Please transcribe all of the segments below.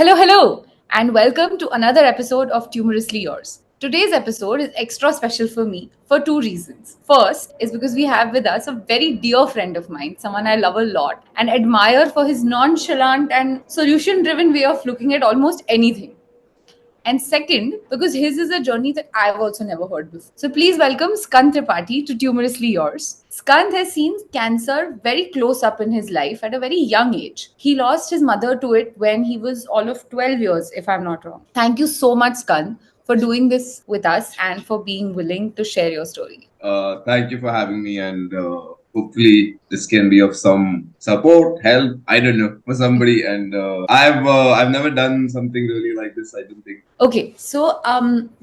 Hello, and welcome to another episode of Tumorously Yours. Today's episode is extra special for me for two reasons. First is because we have with us a very dear friend of mine, someone I love a lot and admire for his nonchalant and solution driven way of looking at almost anything. And second, because his is a journey that I've also never heard before. So please welcome Skand Tripathi to Tumorously Yours. Skand has seen cancer very close up in his life at a very young age. He lost his mother to it when he was all of 12 years, if I'm not wrong. Thank you so much, Skand, for doing this with us and for being willing to share your story. Thank you for having me, and hopefully this can be of some support, help. I don't know for somebody. And I've never done something really like this. I don't think. Okay, so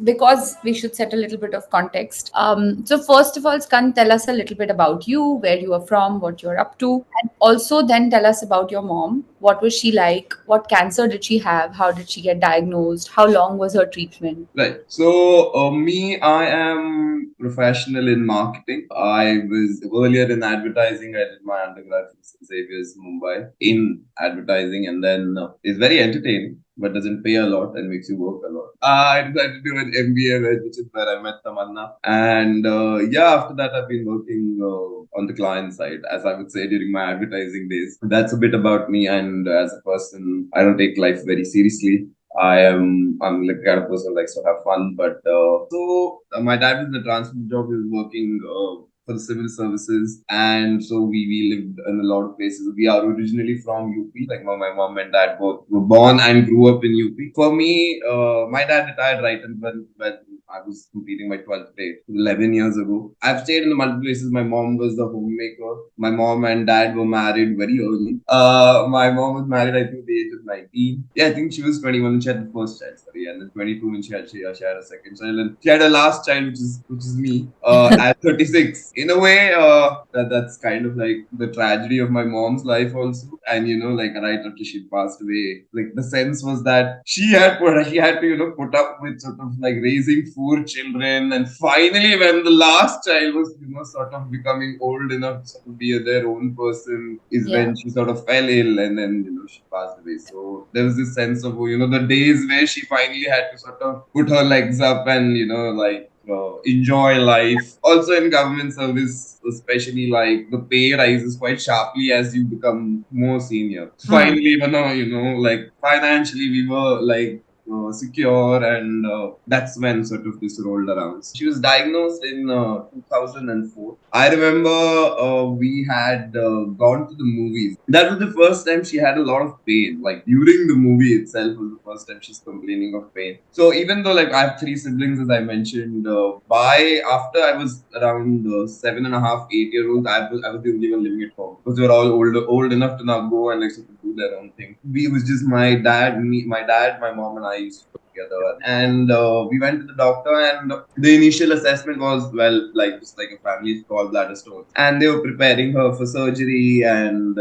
because we should set a little bit of context. So first of all, Skand, tell us a little bit about you, where you are from, what you're up to, and also then tell us about your mom. What was she like? What cancer did she have? How did she get diagnosed? How long was her treatment? Right. So, me, I am professional in marketing. I was earlier in advertising. I did my undergrad from St. Xavier's, Mumbai, in advertising, and then it's very entertaining, but doesn't pay a lot and makes you work a lot. I decided to do an MBA, which is where I met Tamanna. And yeah, after that, I've been working on the client side, as I would say, during my advertising days. That's a bit about me. And as a person, I don't take life very seriously. I'm like the kind of person who likes to have fun, but my dad was in the transport job. He was working for the civil services, and so we lived in a lot of places. We are originally from UP. Like my mom and dad both were born and grew up in UP. For me, my dad retired right when I was completing my 12th grade 11 years ago. I've stayed in the multiple places. My mom was the homemaker. My mom and dad were married very early. My mom was married, I think, at the age of 19. Yeah, I think she was 21 when she had the first child, sorry, and then 22 when she had a second child. And she had a last child, which is me, at 36. In a way, that's kind of like the tragedy of my mom's life also. And like right after she passed away, like the sense was that she had to put up with sort of like raising four children, and finally when the last child was sort of becoming old enough to sort of be their own person is Yeah. when she sort of fell ill, and then she passed away. So there was this sense of the days where she finally had to sort of put her legs up and like enjoy life. Also in government service, especially, like the pay rises quite sharply as you become more senior. Finally, like financially, we were like secure, and that's when sort of this rolled around. She was diagnosed in 2004. I remember we had gone to the movies. That was the first time she had a lot of pain. Like during the movie itself was the first time she's complaining of pain. So even though like I have three siblings, as I mentioned, by after I was around 7.5, 8 year old, I was the only one living at home because they were all old enough to now go and like sort of do their own thing. It was just my dad, my mom, and I used to go together. And we went to the doctor, and the initial assessment was, well, like just like a family's gallbladder stone, and they were preparing her for surgery, and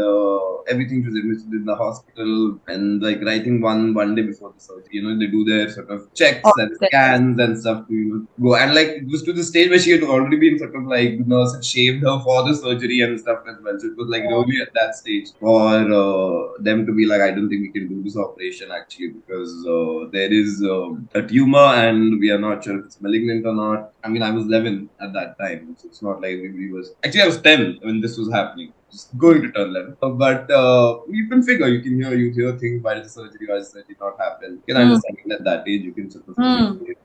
everything was admitted in the hospital. And like I think one day before the surgery, they do their sort of checks Oh, and that's- scans and stuff to go. And like it was to the stage where she had already been sort of like the nurse had shaved her for the surgery and stuff as well. So it was like really at that stage for them to be like, I don't think we can do this operation actually, because there is a tumor and we are not sure if it's malignant or not. I mean, I was 11 at that time, so it's not like we was. Actually, I was 10 when this was happening. Just going to turn 11. But you can figure, you hear things while the surgery was did not happen. You can Hmm. understand at that age, you can sort of Hmm. appreciate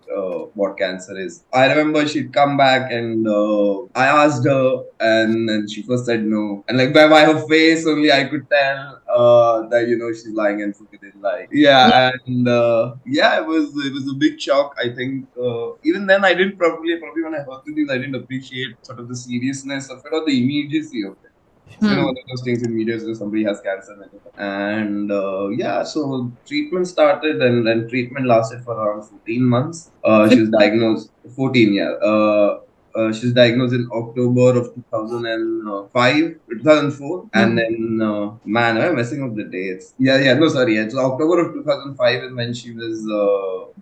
what cancer is. I remember she'd come back, and I asked her, and she first said no. And like by her face only, I could tell that she's lying and forgetting lying. Yeah, and yeah, it was a big shock. I think even then I didn't probably when I heard the news, I didn't appreciate sort of the seriousness of it or the immediacy of it. Hmm. One of those things in media is that somebody has cancer. And yeah, so treatment started, and then treatment lasted for around 14 months. She was diagnosed 14, yeah. she was diagnosed in October of 2005, 2004, and Hmm. then man, I'm messing up the dates. Yeah, no, sorry, it's October of 2005 is when she was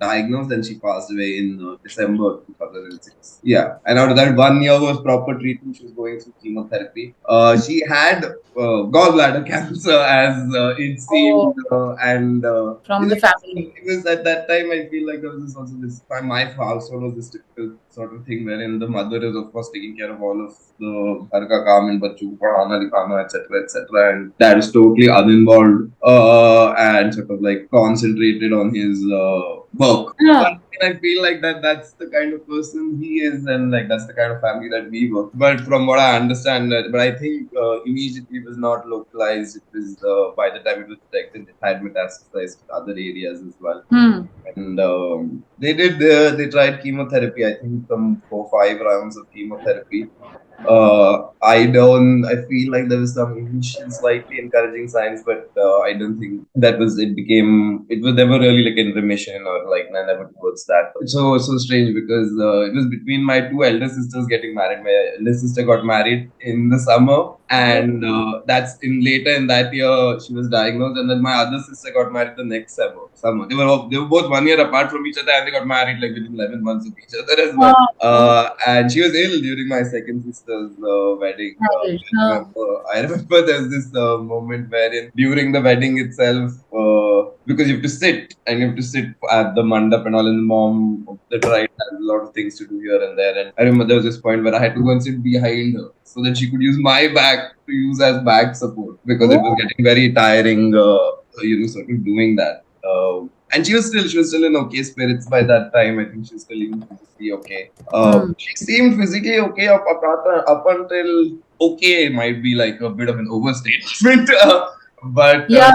diagnosed, and she passed away in December 2006. Yeah, and out of that 1 year was proper treatment. She was going through chemotherapy. She had gallbladder cancer, as it Oh, seemed, and from the family. it was at that time. I feel like there was this also this my household was this typical sort of thing wherein the mother is of course taking care of all of the घर का काम and बच्चों को पढ़ाना लिखाना etc, and dad is totally uninvolved and sort of like concentrated on his work. So Yeah. I feel like that's the kind of person he is, and like that's the kind of family that we were. But from what I understand, but I think immediately it was not localized. It was by the time it was detected, it had metastasized to other areas as well. Hmm. And they tried chemotherapy. I think some 4 5 rounds of chemotherapy. I feel like there was some initial slightly encouraging signs, but I don't think that was it. It was never really like in remission or like never towards that. So strange because it was between my two elder sisters getting married. My elder sister got married in the summer, and that's in later in that year she was diagnosed, and then my other sister got married the next summer. They were both 1 year apart from each other, and they got married like within 11 months of each other as well. Oh, And she was ill during my second sister's wedding. right. I remember there's this moment wherein during the wedding itself, because you have to sit and you have to sit at the mandap and all, and the mom of the bride has a lot of things to do here and there. And I remember there was this point where I had to go and sit behind her so that she could use my back to use as back support because it was Oh. getting very tiring, sort of doing that. And she was still in okay spirits by that time. I think she was still even physically okay. Hmm. She seemed physically okay up until okay might be like a bit of an overstatement, but Yeah.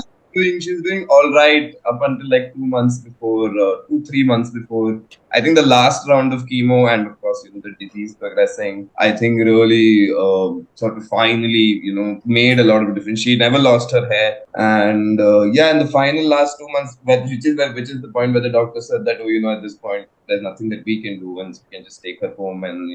she's doing all right up until like 2 months before, 2 3 months before. I think the last round of chemo and of course the disease progressing. I think really sort of finally made a lot of difference. She never lost her hair, and yeah, in the final last 2 months, which is the point where the doctor said that at this point there's nothing that we can do, once we can just take her home and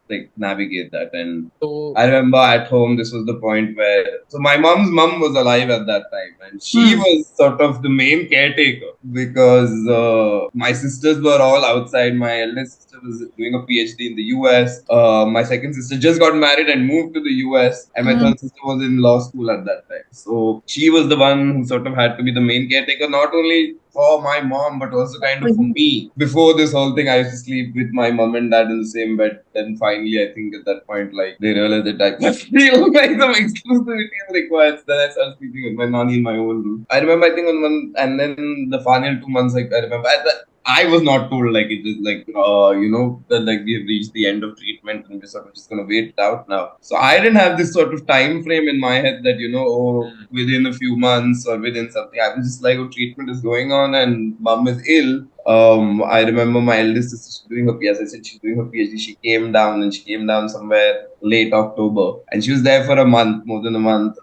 like navigate that. And so I remember at home, this was the point where, so my mom's mom was alive at that time, and she Hmm. was sort of the main caretaker because my sisters were all outside. My eldest sister was doing a PhD in the US. My second sister just got married and moved to the US, and my Hmm. third sister was in law school at that time. So she was the one who sort of had to be the main caretaker, not only for my mom, but also kind of for me. Before this whole thing, I used to sleep with my mom and dad in the same bed. Then finally, I think at that point, like they realized that I feel like some exclusivity is required. So then I started sleeping with my nanny in my own room. I remember, I think on one, and then the final 2 months, like I remember, I was not told like it is like that like we have reached the end of treatment and we're sort of just gonna wait it out now. So I didn't have this sort of time frame in my head that within a few months or within something. I was just like, oh, treatment is going on and mom is ill. I remember my eldest sister doing her PhD. As I said, she's doing her PhD. She came down somewhere late October, and she was there for a month, more than a month.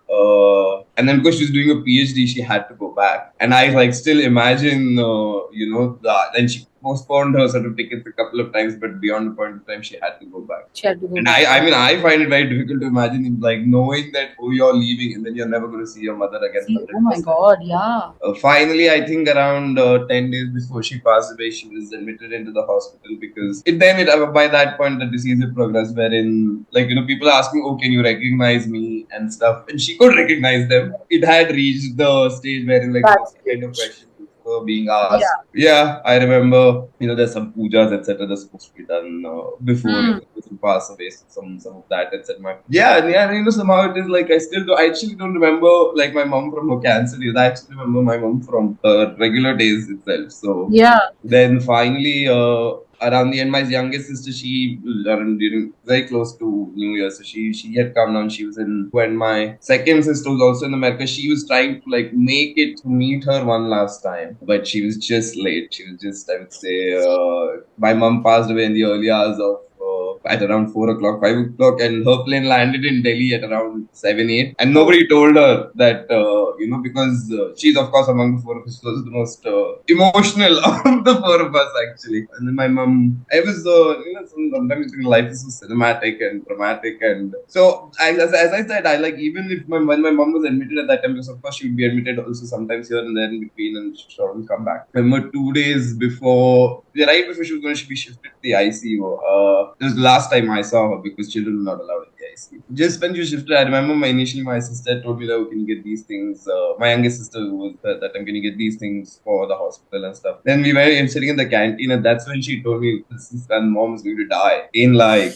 And then because she was doing a PhD, she had to go back. And I like still imagine, that. And she postponed her sort of tickets a couple of times, but beyond the point of time, she had to go back. She had to go And back. I mean, I find it very difficult to imagine, like knowing that you're leaving and then you're never going to see your mother again See, oh my 100%. God, yeah. Finally, I think around 10 days before she passed away, she was admitted into the hospital because by that point the disease had progressed. Wherein, like people ask me, "Oh, can you recognize me?" and stuff, and she could recognize them. It had reached the stage wherein like That's kind of huge. questions were being asked. Yeah. Yeah, I remember. There's some pujas etc. That's supposed to be done before Hmm. to pass away. So some of that etc. Yeah, and yeah. Somehow it is like I still do. I actually don't remember like my mom from her cancer days. I actually remember my mom from regular days itself. So Yeah. then finally, around the end, my youngest sister, she during very close to New Year, so she had come down. She was in when my second sister was also in America. She was trying to like make it to meet her one last time, but she was just late. She was just, I would say, my mom passed away in the early hours of at around 4 o'clock, 5 o'clock, and her plane landed in Delhi at around 7, 8. And nobody told her that, because she's, of course, among the four of us, she was the most emotional of the four of us, actually. And then my mom, I was, sometimes life is so cinematic and dramatic. And so, as I said, I like, even if when my mom was admitted at that time, because of course she would be admitted also sometimes here and there in between, and she sort of come back. I remember 2 days before, right before she was going to be shifted to the ICU. This was the last time I saw her because children were not allowed in the ICU. Just when she shifted, I remember initially my sister told me that, oh, can you get these things? My youngest sister who was that I'm going to get these things for the hospital and stuff. Then we were sitting in the canteen, and that's when she told me this mom is going to die in like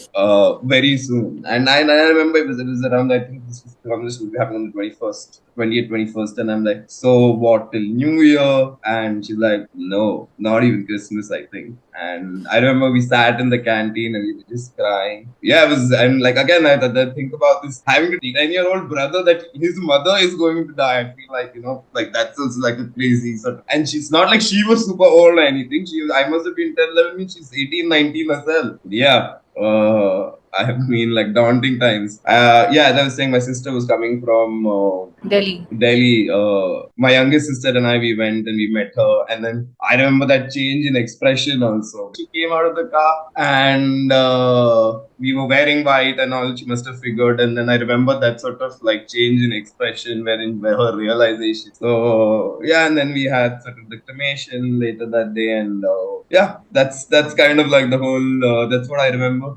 very soon. And I remember it was around, I think this was happening on the 21st. 20th, 21st, and I'm like, so what till New Year? And she's like, no, not even Christmas, I think. And I remember we sat in the canteen and we were just crying. Yeah, it was, and like, again, I think about this having a 10-year-old brother that his mother is going to die. I feel like, like that's also like a crazy sort of, and she's not like she was super old or anything. I must have been 10, 11, means she's 18, 19 herself. Yeah. I mean, like daunting times. Yeah, as I was saying, my sister was coming from Delhi. Delhi. My youngest sister and I, we went and we met her, and then I remember that change in expression also. She came out of the car, and we were wearing white and all. She must have figured, and then I remember that sort of like change in expression, where her realization. So yeah, and then we had sort of the cremation later that day, and yeah, that's kind of like the whole. That's what I remember.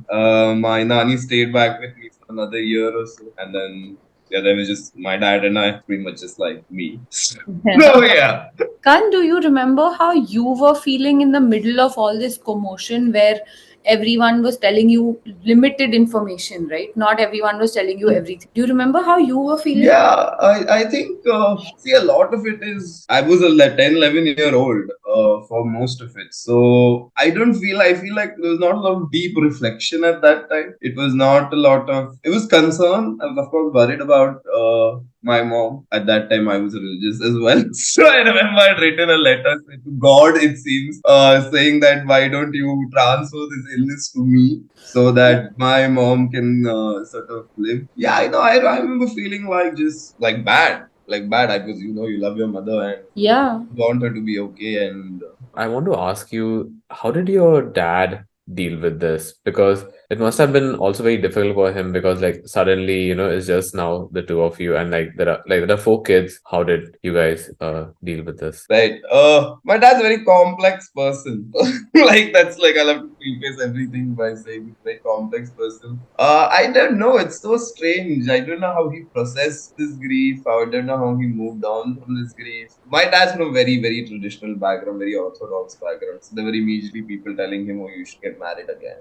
My nanny stayed back with me for another year or so, and then yeah, then it was just my dad and I, pretty much just like me. So yeah. Kan, do you remember how you were feeling in the middle of all this commotion where everyone was telling you limited information, right? Not everyone was telling you everything. Do you remember how you were feeling? Yeah, I think, see, a lot of it is, I was a 10, 11-year-old for most of it. So I feel like there was not a lot of deep reflection at that time. It was not a lot of, it was concern. I was, of course, worried about my mom. At that time, I was religious as well. So I remember I'd written a letter to God, it seems, saying that why don't you transfer this illness to me so that my mom can sort of live. Yeah, I know. I remember feeling like just like bad. Like bad, because you love your mother and Yeah. you want her to be okay. And I want to ask you, how did your dad deal with this? Because it must have been also very difficult for him because like suddenly, it's just now the two of you and there are four kids. How did you guys deal with this? right, my dad's a very complex person. Like that's like I'll have to preface everything by saying he's a very complex person. I don't know. It's so strange. I don't know how he processed this grief. I don't know how he moved on from this grief. My dad's from a very, very traditional background, very orthodox background. So there were immediately people telling him, "Oh, you should get married again."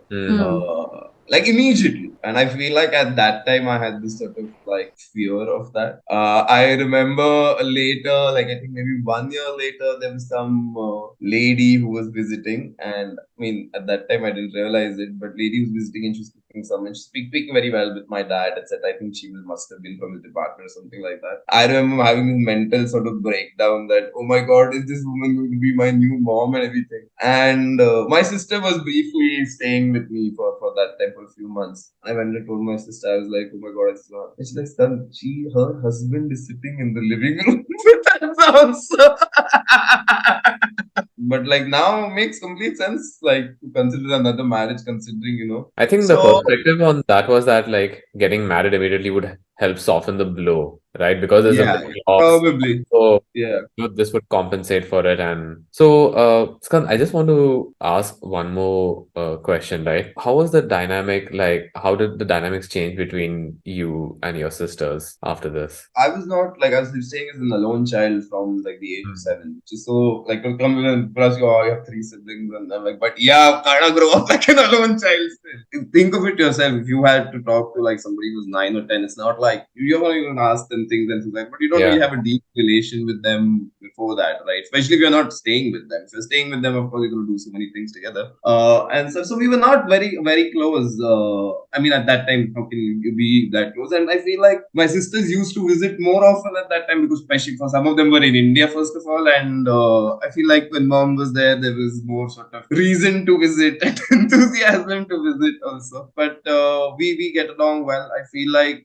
Like immediately. And I feel like at that time I had this sort of like fear of that. I remember later, like I think maybe 1 year later, there was some lady who was visiting. And I mean, at that time I didn't realize it, but lady was visiting and she was cooking some and she was speaking very well with my dad, etc. I think she must have been from the department or something like that. I remember having this mental sort of breakdown that, oh my God, is this woman going to be my new mom and everything? And my sister was briefly staying with me for that time for a few months. I went and told my sister, I was like, oh my God, it's not. And she's like, son, her husband is sitting in the living room with that also. But like now makes complete sense, like to consider another marriage, considering. I think the perspective on that was that like getting married immediately would help soften the blow, right? Because there's a big loss. Probably. So Yeah. this would compensate for it. And so, Skand, I just want to ask one more question, right? How was the dynamic like? How did the dynamics change between you and your sisters after this? I was not like I was saying as an alone child from like the age of 7, which is so like to come in plus you have 3 siblings and I'm like, but yeah, kind of grow up like an alone child still. Think of it yourself. If you had to talk to like somebody who's 9 or 10, it's not like you're not even gonna ask them certain things and things like that. But you don't really have a deep relation with them before that, right? Especially if you're not staying with them. If you're staying with them, of course, you're going to do so many things together. And so we were not very, very close. I mean, at that time, how can you be that close? And I feel like my sisters used to visit more often at that time because, especially for some of them, were in India first of all, and I feel like when mom was there was more sort of reason to visit and enthusiasm to visit also. But we get along well. I feel like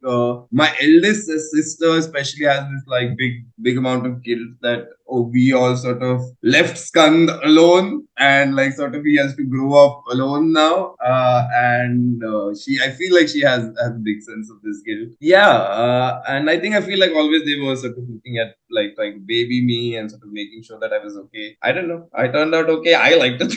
my eldest sister especially has this like big amount of guilt that we all sort of left Skand alone, and like sort of he has to grow up alone now. And I feel like she has a big sense of this guilt. Yeah, and I feel like always they were sort of looking at like baby me and sort of making sure that I was okay. I don't know. I turned out okay. I liked it.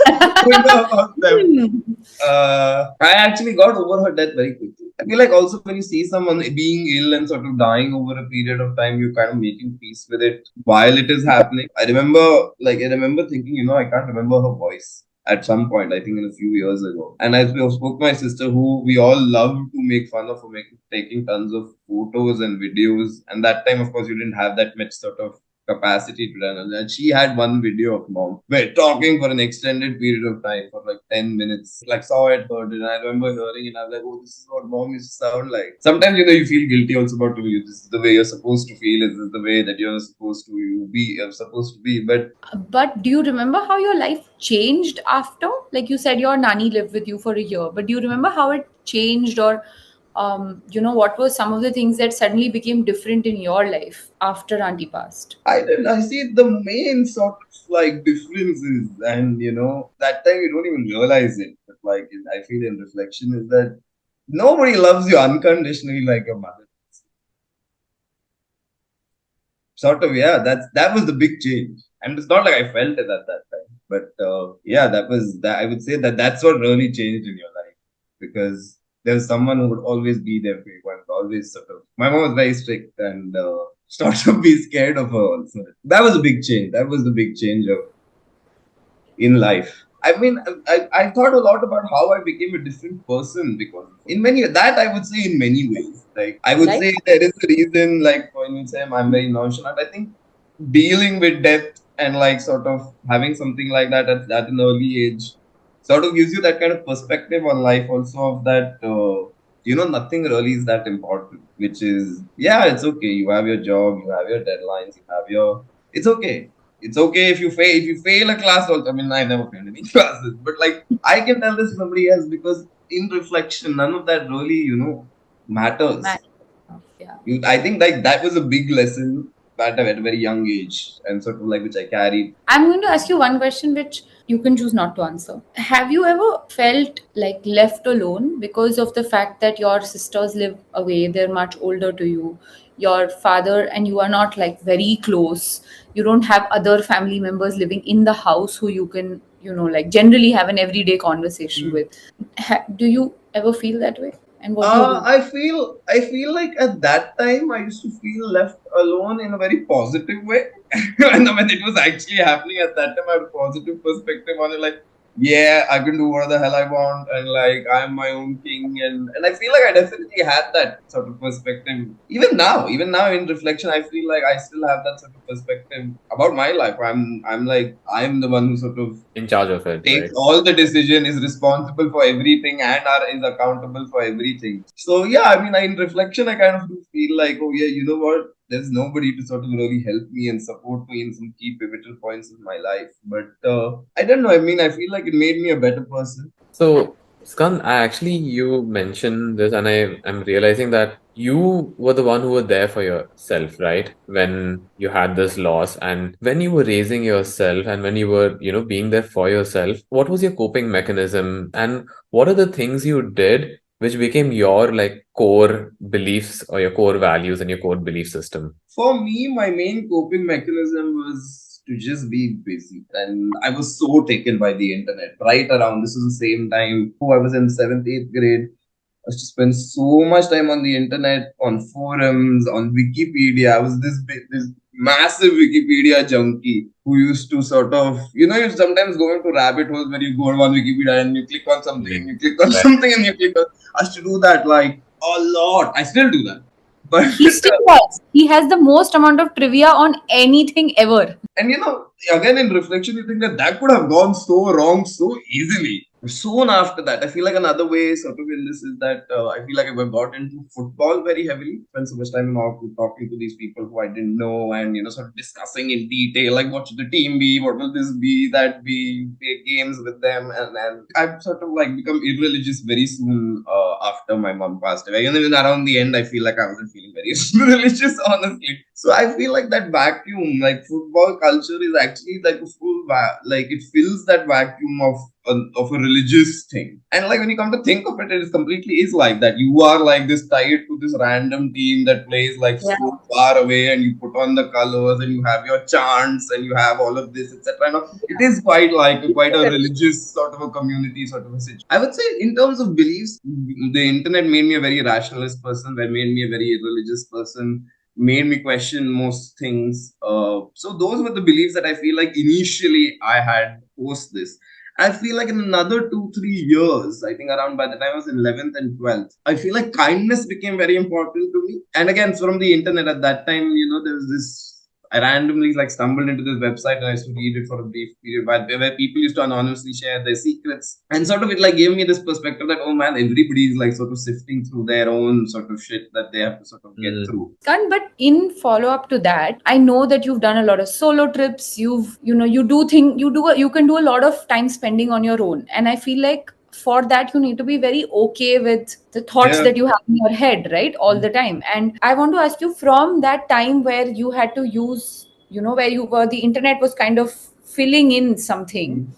About them. I actually got over her death very quickly. I feel like also when you see someone being ill and sort of dying over a period of time, you're kind of making peace with it while it is happening. I remember thinking, I can't remember her voice at some point, I think in a few years ago. And I spoke to my sister, who we all love to make fun of for taking tons of photos and videos. And that time, of course, you didn't have that much sort of capacity to run. And she had one video of mom. We're talking for an extended period of time for like 10 minutes. Like saw it, heard it. And I remember hearing it. I was like, oh, this is what mom used to sound like. Sometimes, you feel guilty also about you. This is the way you're supposed to feel. This is the way that you're supposed to be. But do you remember how your life changed after? Like you said, your nanny lived with you for a year. But do you remember how it changed, or what were some of the things that suddenly became different in your life after auntie passed? I see the main sort of like differences, and that time you don't even realize it. But like I feel in reflection is that nobody loves you unconditionally like a mother. Sort of, yeah. That was the big change, and it's not like I felt it at that time, but yeah, that was that. I would say that's what really changed in your life, because there's someone who would always be there for you and always sort of. My mom was very strict and sort of be scared of her also. That was a big change. That was the big change in life. I mean, I thought a lot about how I became a different person, because I would say in many ways. Like I would say there is a reason, like when you say I'm very nonchalant, I think dealing with death and like sort of having something like that at an early age sort of gives you that kind of perspective on life also, of that nothing really is that important, which is, yeah, it's okay. You have your job, you have your deadlines, it's okay. It's okay if you fail a class also. I mean, I never failed any classes, but like I can tell this to somebody else, because in reflection, none of that really, matters. Yeah. I think like that was a big lesson at a very young age, and sort of like which I carried. I'm going to ask you one question which you can choose not to answer. Have you ever felt like left alone because of the fact that your sisters live away, they're much older to you, your father and you are not like very close, you don't have other family members living in the house who you can, like generally have an everyday conversation with? Do you ever feel that way? And what do you do? I feel like at that time I used to feel left alone in a very positive way. And when it was actually happening at that time, I had a positive perspective on it. Like, yeah, I can do whatever the hell I want, and like I'm my own king, and I feel like I definitely had that sort of perspective. Even now in reflection, I feel like I still have that sort of perspective about my life. I'm like I'm the one who sort of in charge of it, takes right? all the decision, is responsible for everything, and is accountable for everything. So yeah, I mean, in reflection, I kind of do feel like, oh yeah, you know what? There's nobody to sort of really help me and support me in some key pivotal points in my life. But I don't know. I mean, I feel like it made me a better person. So, Skand, you mentioned this, and I'm realizing that you were the one who were there for yourself, right? When you had this loss, and when you were raising yourself, and when you were, being there for yourself, what was your coping mechanism, and what are the things you did which became your like core beliefs or your core values and your core belief system? For me, my main coping mechanism was to just be busy. And I was so taken by the internet right around. This was the same time. I was in 7th, 8th grade. I used to spend so much time on the internet, on forums, on Wikipedia. I was this massive Wikipedia junkie who used to sort of, you sometimes go into rabbit holes where you go on Wikipedia and you click on something and you click on something and you click on. I used to do that like a lot. I still do that. But He still does. He has the most amount of trivia on anything ever. and again in reflection, you think that that could have gone so wrong so easily. Soon after that, I feel like another way sort of in this is that I feel like I got into football very heavily. Spent so much time talking to these people who I didn't know, and sort of discussing in detail like what should the team be, what will this be, that be, play games with them, and I've sort of like become irreligious very soon after my mom passed away. And even around the end, I feel like I wasn't feeling very religious, honestly. So I feel like that vacuum, like football culture, is actually like a like it fills that vacuum of a religious thing. And like when you come to think of it, it is completely is like that. You are like this tied to this random team that plays like Yeah. so far away, and you put on the colors, and you have your chants, and you have all of this, etc. It is quite like quite a religious sort of a community sort of a situation. I would say in terms of beliefs, the internet made me a very rationalist person, that made me a very religious person, made me question most things. So those were the beliefs that I feel like initially I had post this. I feel like in another 2-3 years, I think around by the time I was in 11th and 12th, I feel like kindness became very important to me. And again, from the internet at that time, there was this. I randomly like stumbled into this website and I used to read it for a brief period where people used to anonymously share their secrets. And sort of it like gave me this perspective that, oh man, everybody is like sort of sifting through their own sort of shit that they have to sort of get through. Skand, but in follow up to that, I know that you've done a lot of solo trips. You can do a lot of time spending on your own. And I feel like for that, you need to be very okay with the thoughts Yeah. that you have in your head, right? All the time. And I want to ask you, from that time where you had to use, where the internet was kind of filling in something,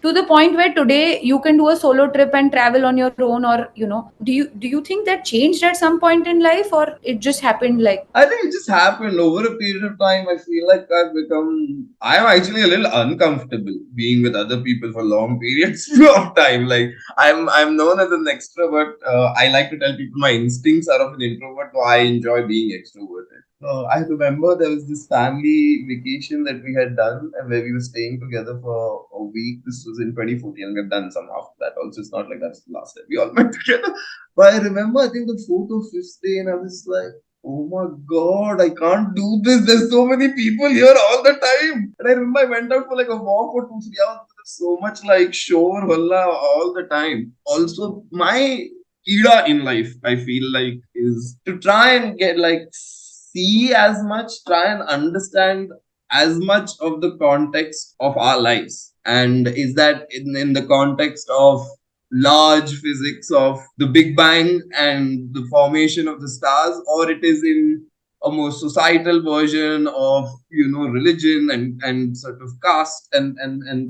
to the point where today you can do a solo trip and travel on your own, or do you think that changed at some point in life, or it just happened like? I think it just happened over a period of time. I feel like I'm actually a little uncomfortable being with other people for long periods of time. Like I'm known as an extrovert. I like to tell people my instincts are of an introvert, so I enjoy being extroverted. I remember there was this family vacation that we had done, and where we were staying together for a week. This was in 2014, and we've done some after that. Also, it's not like that's the last time we all met together. But I remember, I think the fourth or fifth day, and I was like, oh my god, I can't do this. There's so many people here all the time. And I remember I went out for like a walk for 2-3 hours. There's so much like shore valla all the time. Also, my kida in life, I feel like, is to try and get like see as much, try and understand as much of the context of our lives. And is that in the context of large physics of the Big Bang and the formation of the stars, or it is in a more societal version of religion and sort of caste and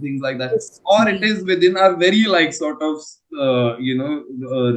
things like that, or it is within our very like sort of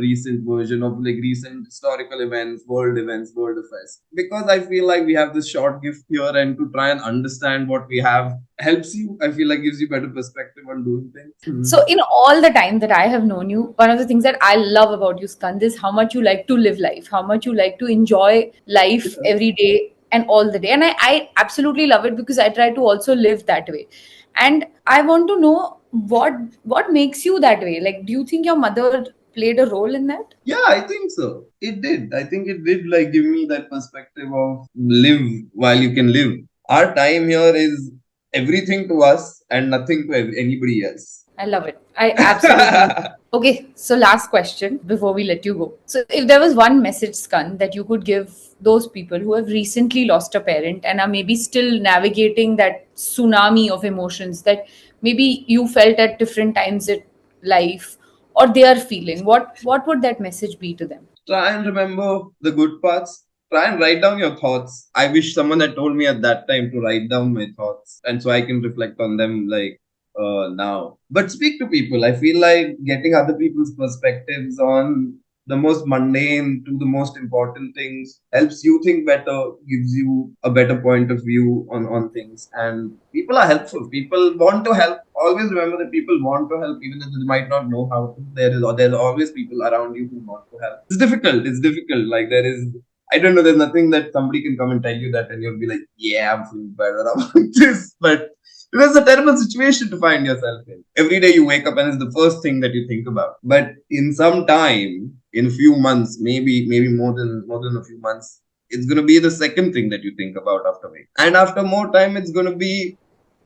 recent version of like recent historical events, world affairs. Because I feel like we have this short gift here, and to try and understand what we have helps you. I feel like gives you better perspective on doing things. So, in all the time that I have known you, one of the things that I love about you, Skand, is how much you like to live life, how much you like to enjoy life every day and all the day. And I absolutely love it, because I try to also live that way. And I want to know what makes you that way. Like, do you think your mother played a role in that? Yeah, I think so. It did. I think it did like give me that perspective of live while you can live. Our time here is everything to us and nothing to anybody else. I love it. I absolutely. Okay, so last question before we let you go. So, if there was one message, Skand, that you could give those people who have recently lost a parent and are maybe still navigating that tsunami of emotions that maybe you felt at different times in life, or they are feeling, what would that message be to them? Try and remember the good parts. Try and write down your thoughts. I wish someone had told me at that time to write down my thoughts, and so I can reflect on them like now. But speak to people. I feel like getting other people's perspectives on the most mundane to the most important things helps you think better, gives you a better point of view on things. And people are helpful. People want to help. Always remember that people want to help, even if they might not know how to. There's always people around you who want to help. It's difficult. It's difficult. Like there is. I don't know. There's nothing that somebody can come and tell you that, and you'll be like, "Yeah, I'm feeling better about this." But it's a terrible situation to find yourself in. Every day you wake up and it's the first thing that you think about. But in some time, in a few months, maybe more than a few months, it's going to be the second thing that you think about after waking. And after more time, it's going to be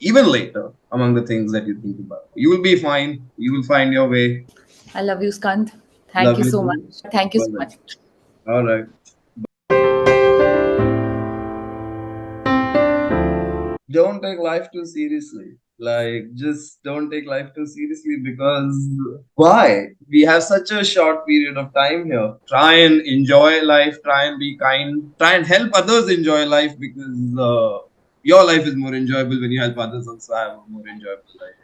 even later among the things that you think about. You will be fine. You will find your way. I love you, Skand. Thank Love you you so much. too. Thank you so Bye-bye. much. All right. Don't take life too seriously. Like, just don't take life too seriously because why? We have such a short period of time here. Try and enjoy life, try and be kind, try and help others enjoy life because your life is more enjoyable when you help others also have a more enjoyable life.